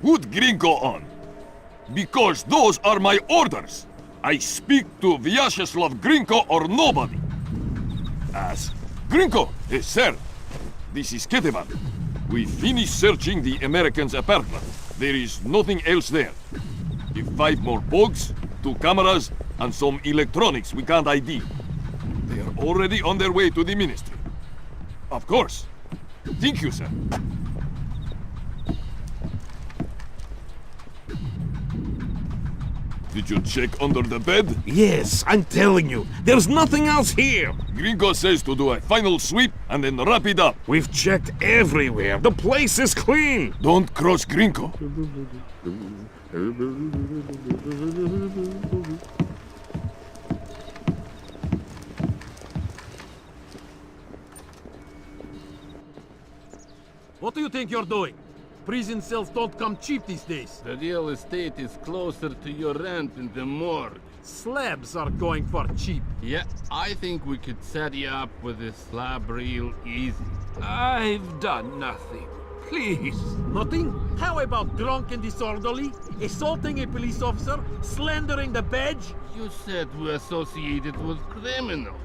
Put Gringo on. Because those are my orders. I speak to Vyacheslav Gringo or nobody. As Gringo, sir. This is Ketevan. We finished searching the Americans' apartment. There is nothing else there. If 5 more bugs, 2 cameras, and some electronics we can't ID. They are already on their way to the ministry. Of course. Thank you, sir. Did you check under the bed? Yes, I'm telling you, there's nothing else here. Gringo says to do a final sweep and then wrap it up. We've checked everywhere. The place is clean. Don't cross Gringo. What do you think you're doing? Prison cells don't come cheap these days. The real estate is closer to your rent in the morgue. Slabs are going for cheap. Yeah, I think we could set you up with a slab real easy. I've done nothing. Please. Nothing? How about drunk and disorderly? Assaulting a police officer? Slandering the badge? You said we're associated with criminals.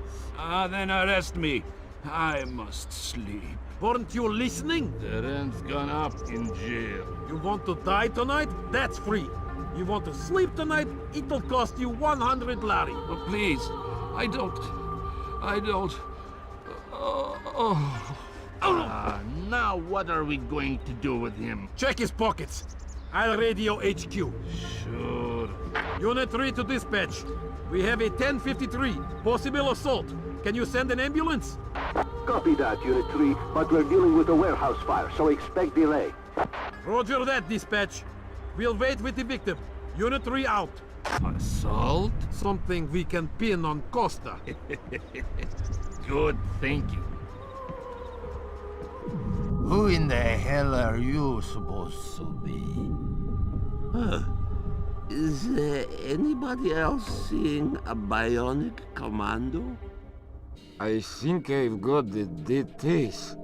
Then arrest me. I must sleep. Weren't you listening? The rent's gone up in jail. You want to die tonight? That's free. You want to sleep tonight? It'll cost you 100 lari. Oh, please. I don't. Now what are we going to do with him? Check his pockets. I'll radio HQ. Sure. Unit 3 to dispatch. We have a 1053. Possible assault. Can you send an ambulance? Copy that, Unit 3, but we're dealing with a warehouse fire, so expect delay. Roger that, dispatch. We'll wait with the victim. Unit 3 out. Assault? Something we can pin on Costa. Good thinking. Who in the hell are you supposed to be? Is anybody else seeing a bionic commando? I think I've got the details.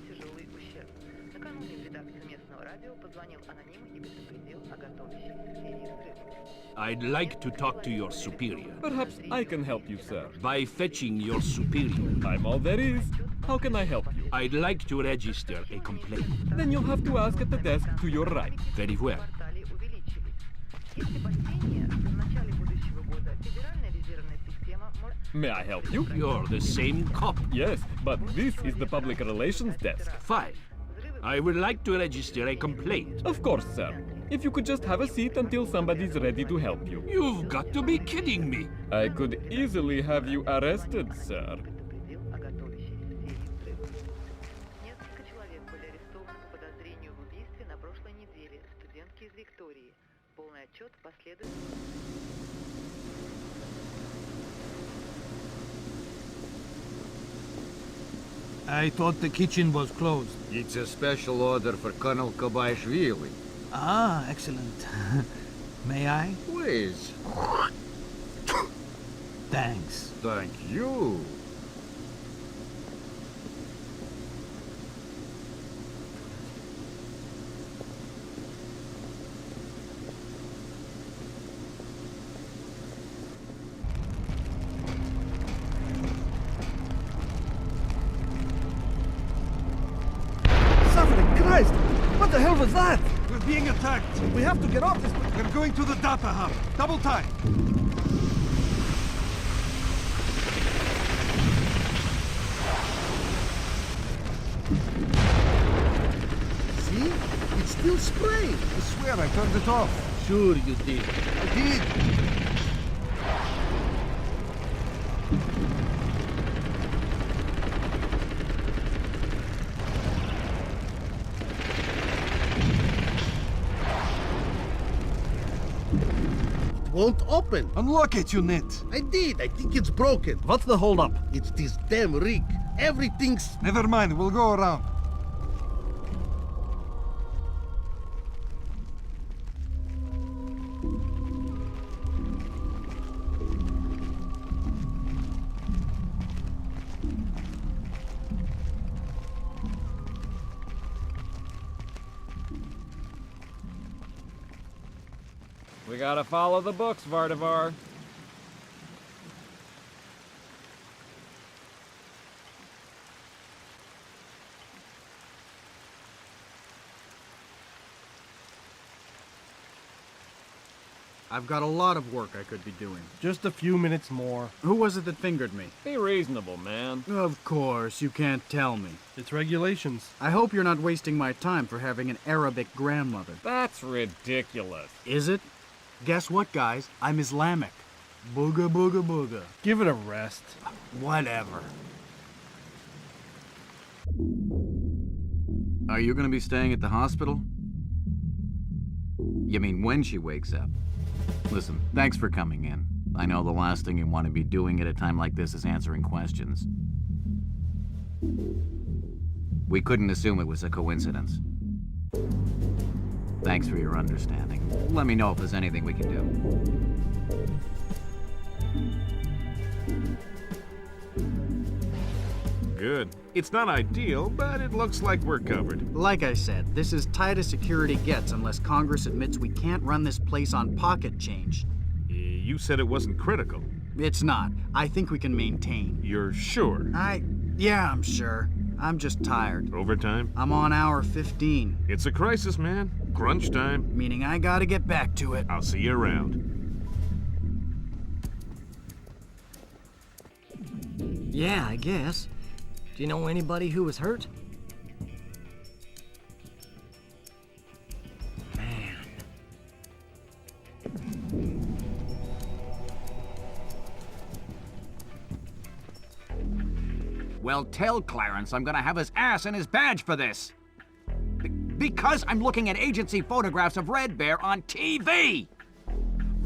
Тяжелый ущерб. Накануне в редакцию местного радио позвонил аноним и предупредил о готовящемся серии взрывов. I'd like to talk to your superior. Perhaps I can help you, sir. By fetching your superior. I'm all there is. How can I help you? I'd like to register a complaint. Then you'll have to ask at the desk to your right. Very well. Портали увеличились. Есть опасения, что в начале будущего года Федеральная резервная система может... May I help you? You're the same cop. Yes, but this is the public relations desk. Fine. I would like to register a complaint. Of course, sir. If you could just have a seat until somebody's ready to help you. You've got to be kidding me. I could easily have you arrested, sir. предупредил о готовящейся серии взрывов. Несколько человек были арестованы по подозрению в убийстве на прошлой неделе студентки из Виктории. Полный отчет последует... I thought the kitchen was closed. It's a special order for Colonel Kobaishvili. Ah, excellent. May I? Please. Thanks. Thank you. Suffering Christ! What the hell was that? We're being attacked. We have to get off this. We're going to the data hub. Double time. See? It's still spraying. I swear I turned it off. Sure you did. I did. Won't open. Unlock it, you net. I did. I think it's broken. What's the holdup? It's this damn rig. Everything's... Never mind, we'll go around. We gotta follow the books, Vardavar. I've got a lot of work I could be doing. Just a few minutes more. Who was it that fingered me? Be reasonable, man. Of course, you can't tell me. It's regulations. I hope you're not wasting my time for having an Arabic grandmother. That's ridiculous. Is it? Guess what, guys? I'm Islamic. Booga booga booga. Give it a rest. Whatever. Are you gonna be staying at the hospital? You mean when she wakes up? Listen, thanks for coming in. I know the last thing you want to be doing at a time like this is answering questions. We couldn't assume it was a coincidence. Thanks for your understanding. Let me know if there's anything we can do. Good. It's not ideal, but it looks like we're covered. Like I said, this is tight as security gets unless Congress admits we can't run this place on pocket change. You said it wasn't critical. It's not. I think we can maintain. You're sure? Yeah, I'm sure. I'm just tired. Overtime? I'm on hour 15. It's a crisis, man. Crunch time. Meaning I gotta get back to it. I'll see you around. Yeah, I guess. Do you know anybody who was hurt? Man. Well, tell Clarence I'm gonna have his ass and his badge for this. Because I'm looking at agency photographs of Red Bear on TV.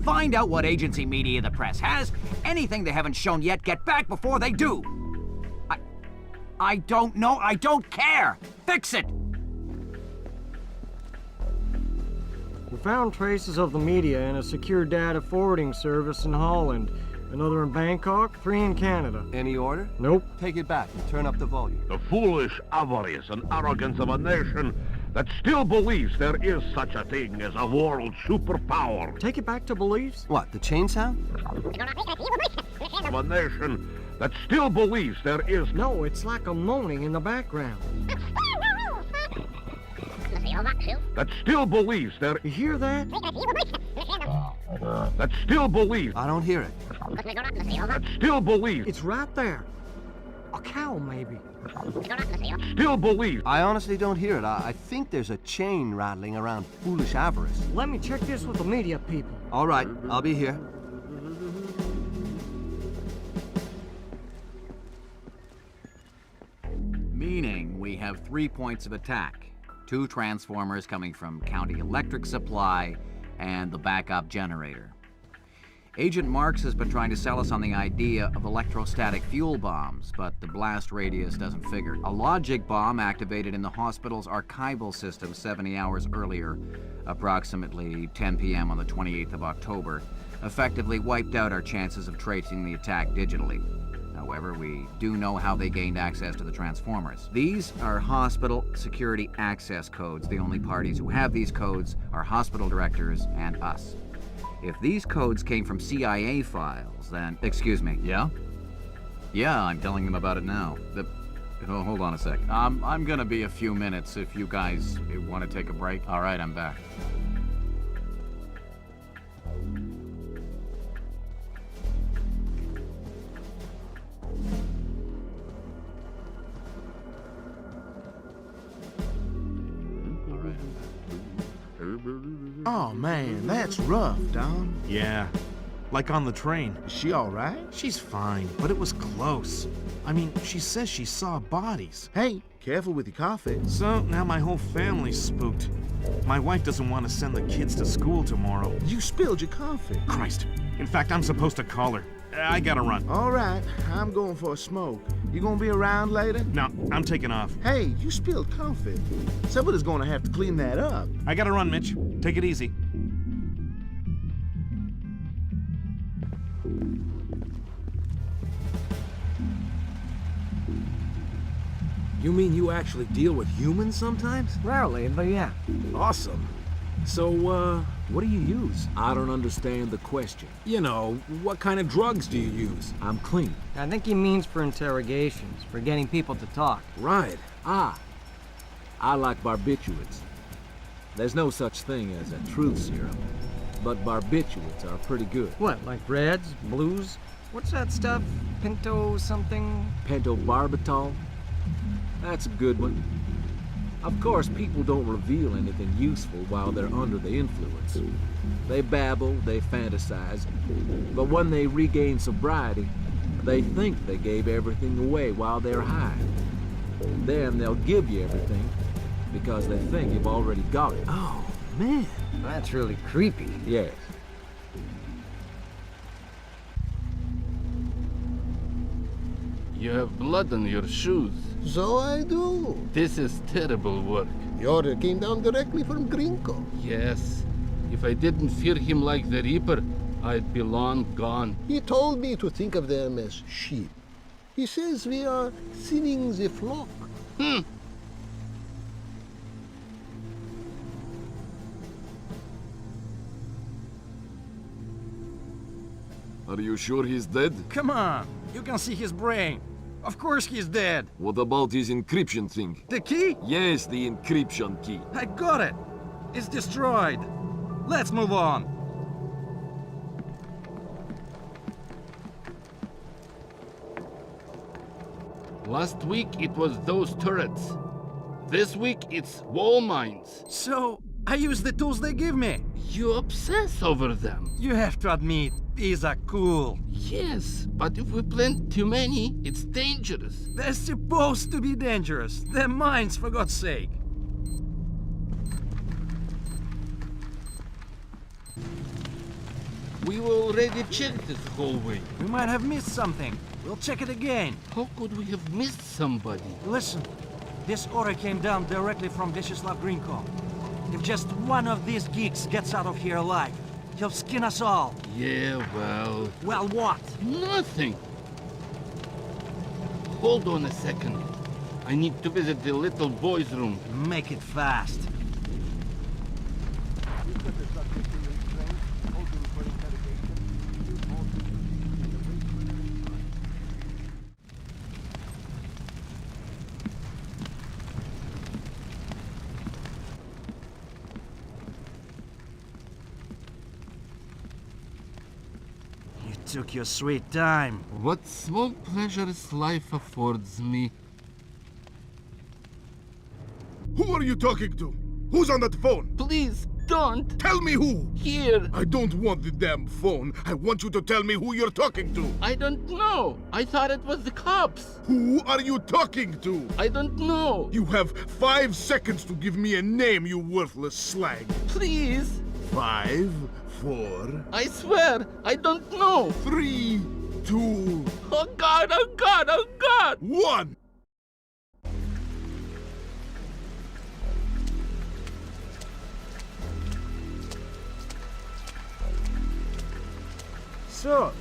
Find out what agency media the press has. Anything they haven't shown yet, get back before they do. I don't know. I don't care. Fix it. We found traces of the media in a secure data forwarding service in Holland. Another in Bangkok, 3 in Canada. Any order? Nope. Take it back and turn up the volume. The foolish avarice and arrogance of a nation that still believes there is such a thing as a world superpower. Take it back to beliefs? What, the chain sound? Of a nation that still believes there is... No, it's like a moaning in the background. That still believes there... You hear that? That still believes... I don't hear it. That still believes... It's right there. A cow, maybe. Still believes... I honestly don't hear it. I think there's a chain rattling around foolish avarice. Let me check this with the media people. All right, I'll be here. Meaning we have 3 points of attack. 2 transformers coming from County Electric Supply and the backup generator. Agent Marks has been trying to sell us on the idea of electrostatic fuel bombs, but the blast radius doesn't figure. A logic bomb activated in the hospital's archival system 70 hours earlier, approximately 10 p.m. on the 28th of October, effectively wiped out our chances of tracing the attack digitally. However, we do know how they gained access to the transformers. These are hospital security access codes. The only parties who have these codes are hospital directors and us. If these codes came from CIA files, then... Excuse me, yeah? Yeah, I'm telling them about it now. Oh, hold on a sec. I'm gonna be a few minutes if you guys want to take a break. All right, I'm back. Oh man, that's rough, Don. Yeah. Like on the train. Is she all right? She's fine, but it was close. I mean, she says she saw bodies. Hey, careful with your coffee. So now my whole family's spooked. My wife doesn't want to send the kids to school tomorrow. You spilled your coffee. Christ. In fact, I'm supposed to call her. I gotta run. All right, I'm going for a smoke. You gonna be around later? No, I'm taking off. Hey, you spilled coffee. Somebody's gonna have to clean that up. I gotta run, Mitch. Take it easy. You mean you actually deal with humans sometimes? Rarely, but yeah. Awesome. So, What do you use? I don't understand the question. You know, what kind of drugs do you use? I'm clean. I think he means for interrogations, for getting people to talk. Right. I like barbiturates. There's no such thing as a truth serum, but barbiturates are pretty good. What, like reds, blues? What's that stuff? Pinto something? Pentobarbital? That's a good one. Of course, people don't reveal anything useful while they're under the influence. They babble, they fantasize, but when they regain sobriety, they think they gave everything away while they're high. Then they'll give you everything because they think you've already got it. Oh, man. That's really creepy. Yes. You have blood on your shoes. So I do. This is terrible work. The order came down directly from Gringo. Yes. If I didn't fear him like the Reaper, I'd be long gone. He told me to think of them as sheep. He says we are thinning the flock. Are you sure he's dead? Come on, you can see his brain. Of course he's dead. What about his encryption thing? The key? Yes, the encryption key. I got it. It's destroyed. Let's move on. Last week it was those turrets. This week it's wall mines. So, I use the tools they give me. You obsess over them. You have to admit, these are cool. Yes, but if we plant too many, it's dangerous. They're supposed to be dangerous. They're mines, for God's sake. We already checked this hallway. We might have missed something. We'll check it again. How could we have missed somebody? Listen, this order came down directly from Vyacheslav Grinko. If just one of these geeks gets out of here alive, he'll skin us all. Yeah, well... Well, what? Nothing. Hold on a second. I need to visit the little boy's room. Make it fast. Took your sweet time. What small pleasures life affords me. Who are you talking to? Who's on that phone? Please, don't. Tell me who. Here. I don't want the damn phone. I want you to tell me who you're talking to. I don't know. I thought it was the cops. Who are you talking to? I don't know. You have 5 seconds to give me a name, you worthless slag. Please. 5, 4... I swear, I don't know. 3, 2... Oh God, oh God, oh God! 1! So,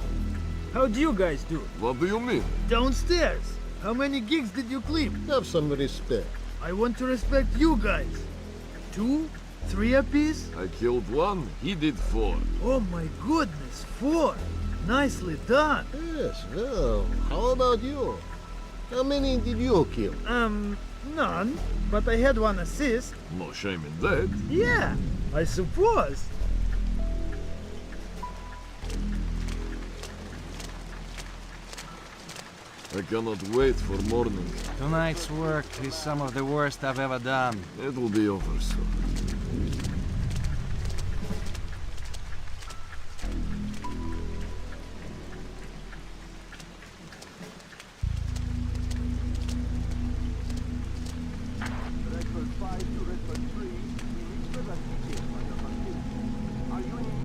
how do you guys do? What do you mean? Downstairs. How many gigs did you clean? Have some respect. I want to respect you guys. 2, 3 apiece? I killed 1, he did 4. Oh my goodness, 4! Nicely done. Yes, well, how about you? How many did you kill? None. But I had 1 assist. No shame in that. Yeah, I suppose. I cannot wait for morning. Tonight's work is some of the worst I've ever done. It will be over soon.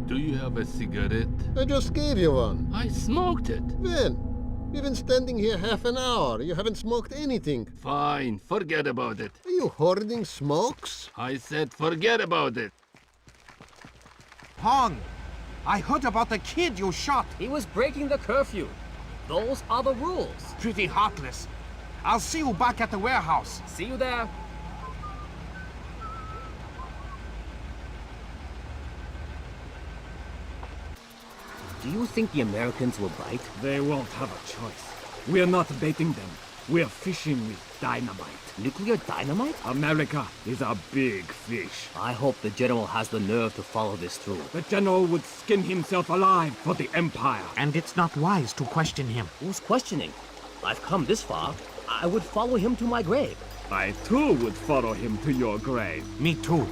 Do you have a cigarette? I just gave you one. I smoked it. When? We've been standing here half an hour. You haven't smoked anything. Fine, forget about it. Are you hoarding smokes? I said forget about it. Hong, I heard about the kid you shot. He was breaking the curfew. Those are the rules. Pretty heartless. I'll see you back at the warehouse. See you there. Do you think the Americans will bite? They won't have a choice. We are not baiting them. We are fishing with dynamite. Nuclear dynamite? America is a big fish. I hope the General has the nerve to follow this through. The General would skin himself alive for the Empire. And it's not wise to question him. Who's questioning? I've come this far. I would follow him to my grave. I too would follow him to your grave. Me too.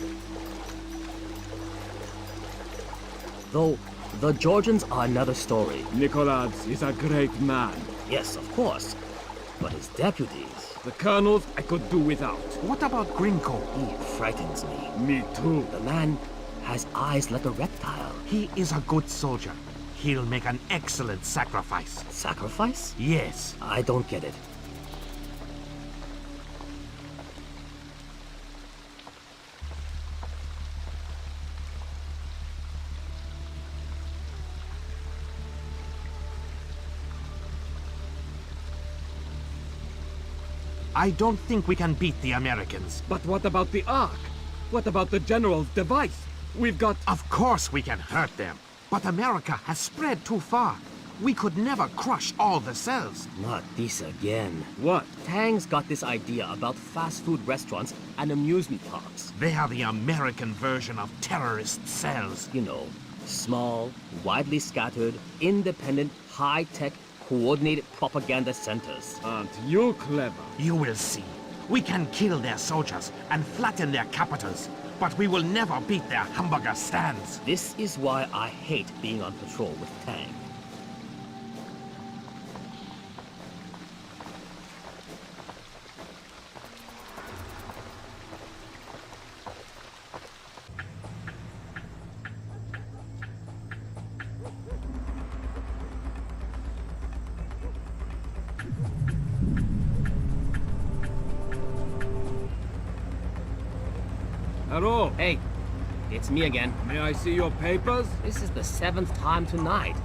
Though, the Georgians are another story. Nicholas is a great man. Yes, of course. But his deputies... The colonels I could do without. What about Grinko? He frightens me. Me too. The man has eyes like a reptile. He is a good soldier. He'll make an excellent sacrifice. Sacrifice? Yes. I don't get it. I don't think we can beat the Americans. But what about the Ark? What about the General's device? We've got... Of course we can hurt them. But America has spread too far. We could never crush all the cells. Not this again. What? Tang's got this idea about fast food restaurants and amusement parks. They are the American version of terrorist cells. You know, small, widely scattered, independent, high-tech, coordinated propaganda centers. Aren't you clever? You will see. We can kill their soldiers and flatten their capitals, but we will never beat their hamburger stands. This is why I hate being on patrol with Tang. Hello. Hey, it's me again. May I see your papers? This is the 7th time tonight.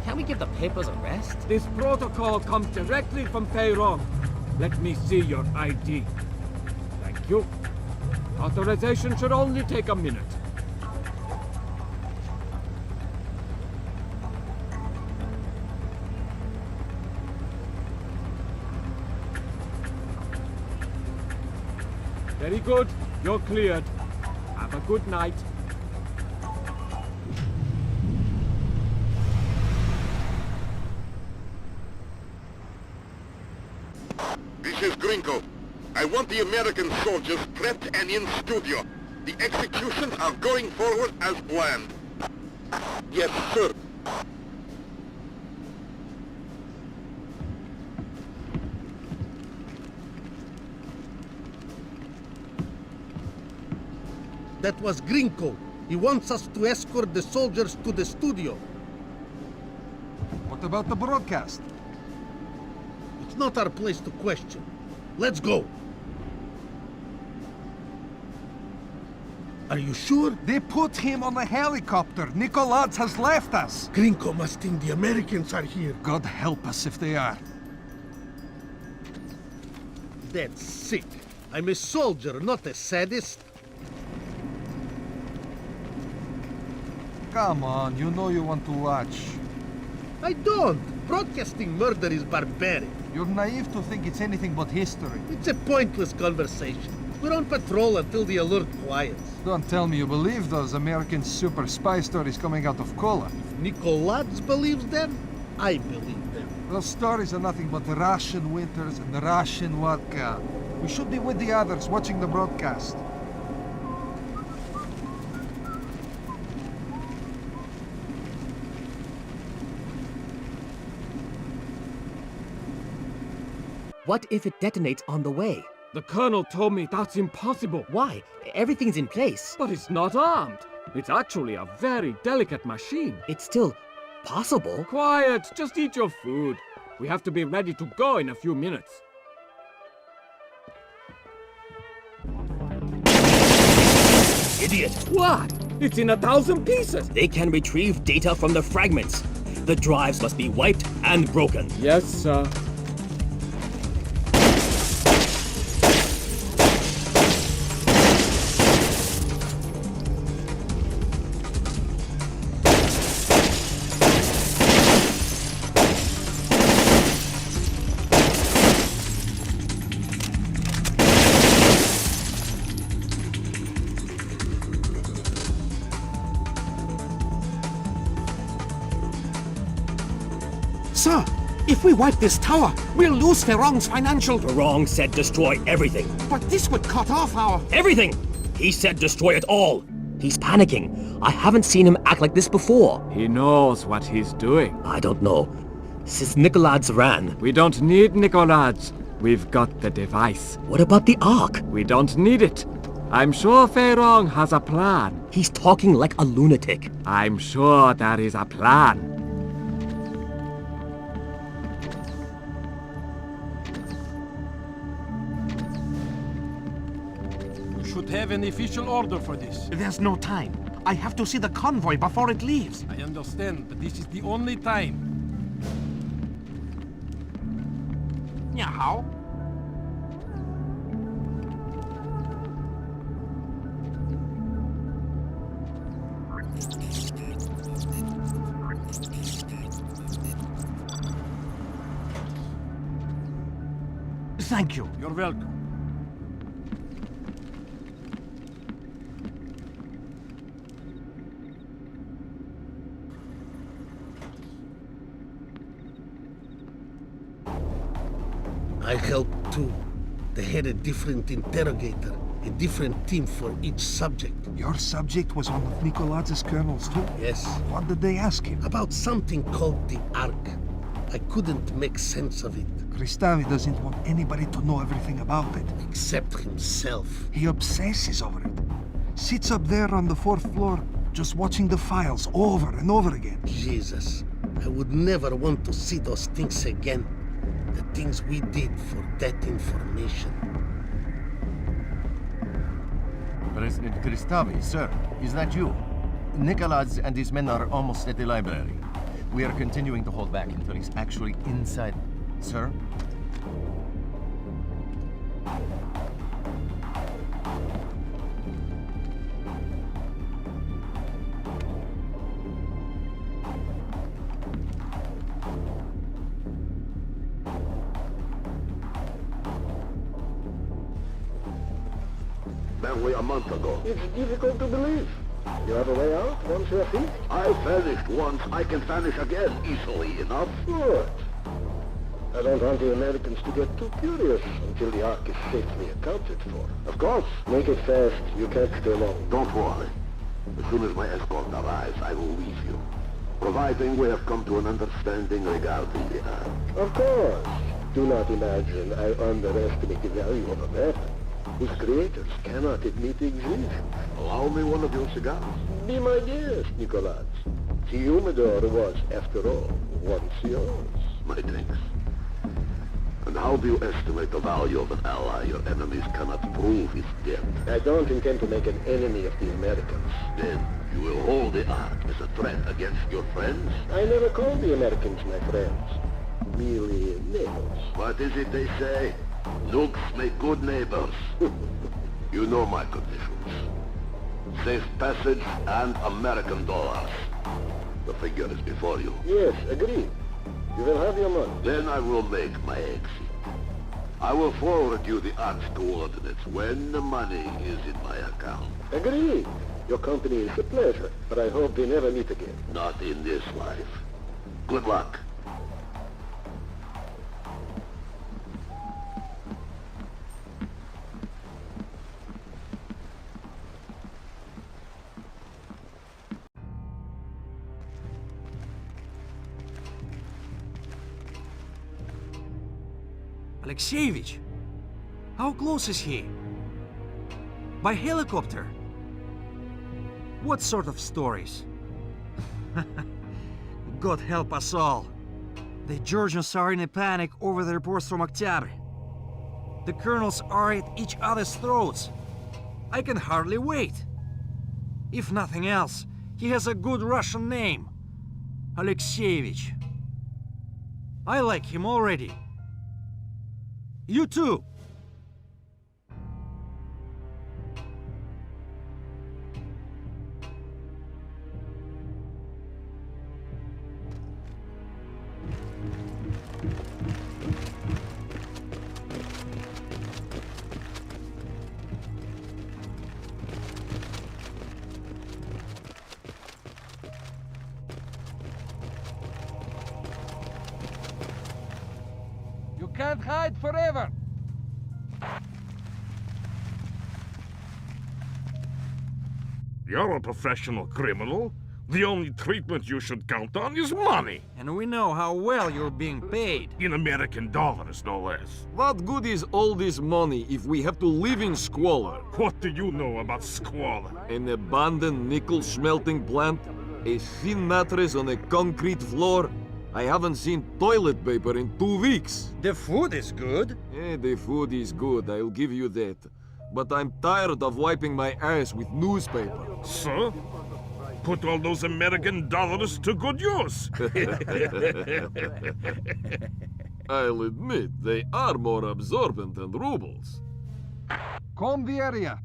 Can't we give the papers a rest? This protocol comes directly from Feiron. Let me see your ID. Thank you. Authorization should only take a minute. Very good. You're cleared. Have a good night. This is Grinko. I want the American soldiers prepped and in studio. The executions are going forward as planned. Yes, sir. That was Grinko. He wants us to escort the soldiers to the studio. What about the broadcast? It's not our place to question. Let's go. Are you sure? They put him on a helicopter. Nicolaz has left us. Grinko must think the Americans are here. God help us if they are. That's sick. I'm a soldier, not a sadist. Come on, you know you want to watch. I don't. Broadcasting murder is barbaric. You're naive to think it's anything but history. It's a pointless conversation. We're on patrol until the alert quiets. Don't tell me you believe those American super spy stories coming out of Kola. If Nicolaz believes them, I believe them. Those stories are nothing but Russian winters and Russian vodka. We should be with the others watching the broadcast. What if it detonates on the way? The Colonel told me that's impossible. Why? Everything's in place. But it's not armed. It's actually a very delicate machine. It's still possible. Quiet, just eat your food. We have to be ready to go in a few minutes. Idiot! What? It's in 1,000 pieces. They can retrieve data from the fragments. The drives must be wiped and broken. Yes, sir. Sir, if we wipe this tower, we'll lose Ferong's financial... Ferong said destroy everything. But this would cut off our... Everything! He said destroy it all. He's panicking. I haven't seen him act like this before. He knows what he's doing. I don't know. Since Nikolads ran... We don't need Nikolads. We've got the device. What about the Ark? We don't need it. I'm sure Ferong has a plan. He's talking like a lunatic. I'm sure there is a plan. We should have an official order for this. There's no time. I have to see the convoy before it leaves. I understand, but this is the only time. Yeah, how? Thank you. You're welcome. I helped too. They had a different interrogator, a different team for each subject. Your subject was one of Nikolads' colonels too? Yes. What did they ask him? About something called the Ark. I couldn't make sense of it. Kristavi doesn't want anybody to know everything about it. Except himself. He obsesses over it. Sits up there on the 4th floor, just watching the files over and over again. Jesus, I would never want to see those things again. The things we did for that information. President Kristavi, sir, is that you? Nikolads and his men are almost at the library. We are continuing to hold back until he's actually inside. Sir? Barely a month ago. It's difficult to believe. You have a way out once you're free? I vanished once, I can vanish again easily enough. Good. I don't want the Americans to get too curious until the Ark is safely accounted for. Of course. Make it fast. You can't stay long. Don't worry. As soon as my escort arrives, I will leave you. Providing we have come to an understanding regarding the Ark. Of course. Do not imagine I underestimate the value of a map, whose creators cannot admit existence. Allow me one of your cigars. Be my guest, Nikolads. The humidor was, after all, once yours. My thanks. And how do you estimate the value of an ally your enemies cannot prove is dead? I don't intend to make an enemy of the Americans. Then you will hold the Ark as a threat against your friends? I never call the Americans my friends. Merely neighbors. What is it they say? Nukes make good neighbors. You know my conditions. Safe passage and American dollars. The figure is before you. Yes, agreed. You will have your money. Then I will make my exit. I will forward you the Ark's coordinates when the money is in my account. Agreed. Your company is a pleasure, but I hope we never meet again. Not in this life. Good luck. Alexeyevich, how close is he? By helicopter? What sort of stories? God help us all. The Georgians are in a panic over the reports from October. The colonels are at each other's throats. I can hardly wait. If nothing else, he has a good Russian name. Alexeyevich. I like him already. You too. can't hide forever. You're a professional criminal. The only treatment you should count on is money. And we know how well you're being paid. In American dollars, no less. What good is all this money if we have to live in squalor? What do you know about squalor? An abandoned nickel smelting plant? A thin mattress on a concrete floor? I haven't seen toilet paper in 2 weeks. The food is good. The food is good, I'll give you that. But I'm tired of wiping my ass with newspaper. So? Put all those American dollars to good use. I'll admit, they are more absorbent than rubles. Comb the area.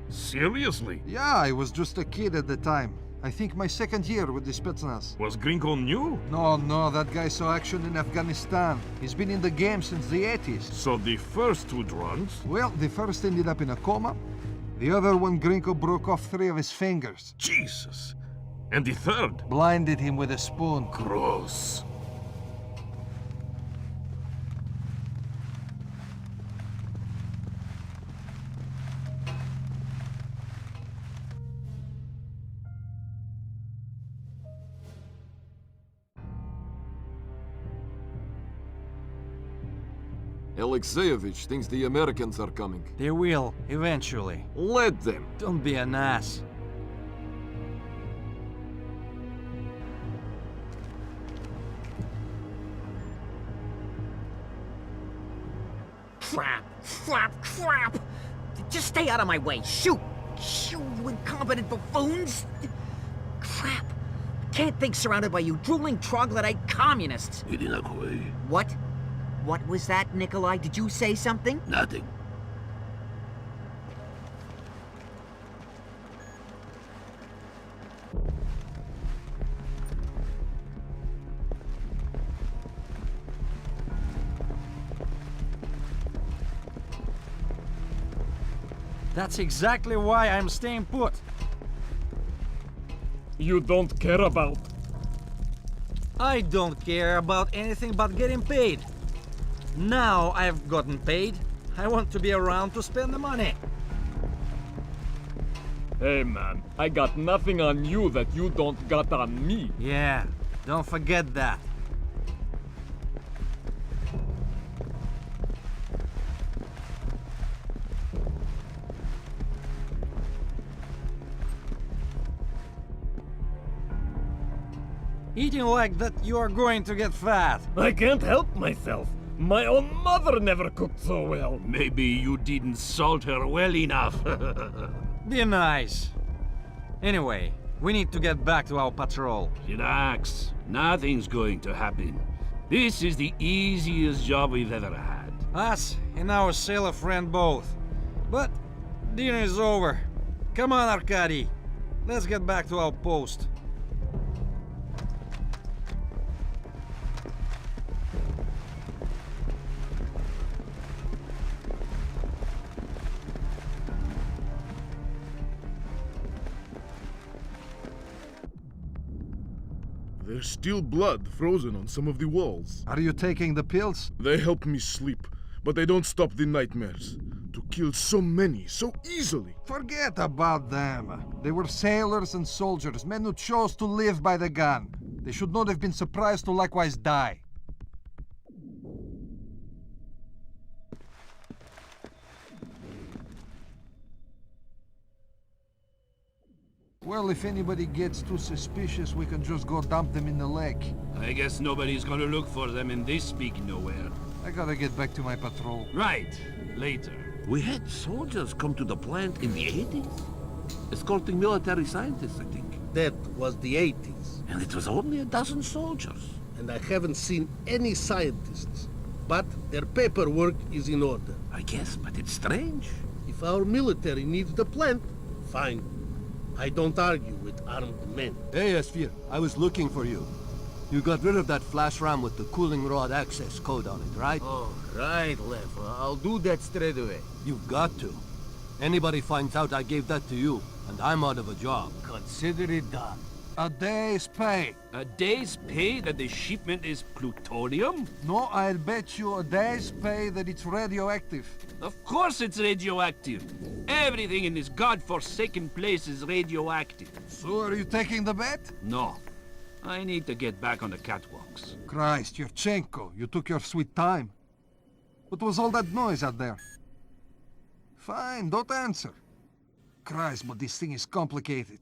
Seriously? Yeah, I was just a kid at the time. I think my second year with the Spetsnaz. Was Gringo new? No, that guy saw action in Afghanistan. He's been in the game since the 80s. So the first 2 drums? Well, the first ended up in a coma. The other one, Gringo broke off 3 of his fingers. Jesus! And the third? Blinded him with a spoon. Gross. Alexeyevich thinks the Americans are coming. They will, eventually. Let them. Don't be an ass. Crap! Just stay out of my way. Shoot! You incompetent buffoons! Crap! Can't think surrounded by you drooling troglodyte communists. What? What was that, Nikolai? Did you say something? Nothing. That's exactly why I'm staying put. You don't care about... I don't care about anything but getting paid. Now I've gotten paid. I want to be around to spend the money. Hey man, I got nothing on you that you don't got on me. Yeah, don't forget that. Eating like that, you are going to get fat. I can't help myself. My own mother never cooked so well. Maybe you didn't salt her well enough. Be nice. Anyway, we need to get back to our patrol. Relax. Nothing's going to happen. This is the easiest job we've ever had. Us and our sailor friend both. But dinner is over. Come on, Arkady. Let's get back to our post. There's still blood frozen on some of the walls. Are you taking the pills? They help me sleep, but they don't stop the nightmares. To kill so many, so easily. Forget about them. They were sailors and soldiers, men who chose to live by the gun. They should not have been surprised to likewise die. Well, if anybody gets too suspicious, we can just go dump them in the lake. I guess nobody's gonna look for them in this big nowhere. I gotta get back to my patrol. Right. Later. We had soldiers come to the plant in the 80s. Escorting military scientists, I think. That was the 80s. And it was only a dozen soldiers. And I haven't seen any scientists. But their paperwork is in order. I guess, but it's strange. If our military needs the plant, fine. I don't argue with armed men. Hey, Esfir, I was looking for you. You got rid of that flash ram with the cooling rod access code on it, right? Oh, right, Lev. I'll do that straight away. You've got to. Anybody finds out I gave that to you, and I'm out of a job. Consider it done. A day's pay. A day's pay that the shipment is plutonium? No, I'll bet you a day's pay that it's radioactive. Of course it's radioactive. Everything in this godforsaken place is radioactive. So are you taking the bet? No. I need to get back on the catwalks. Christ, Yurchenko, you took your sweet time. What was all that noise out there? Fine, don't answer. Christ, but this thing is complicated.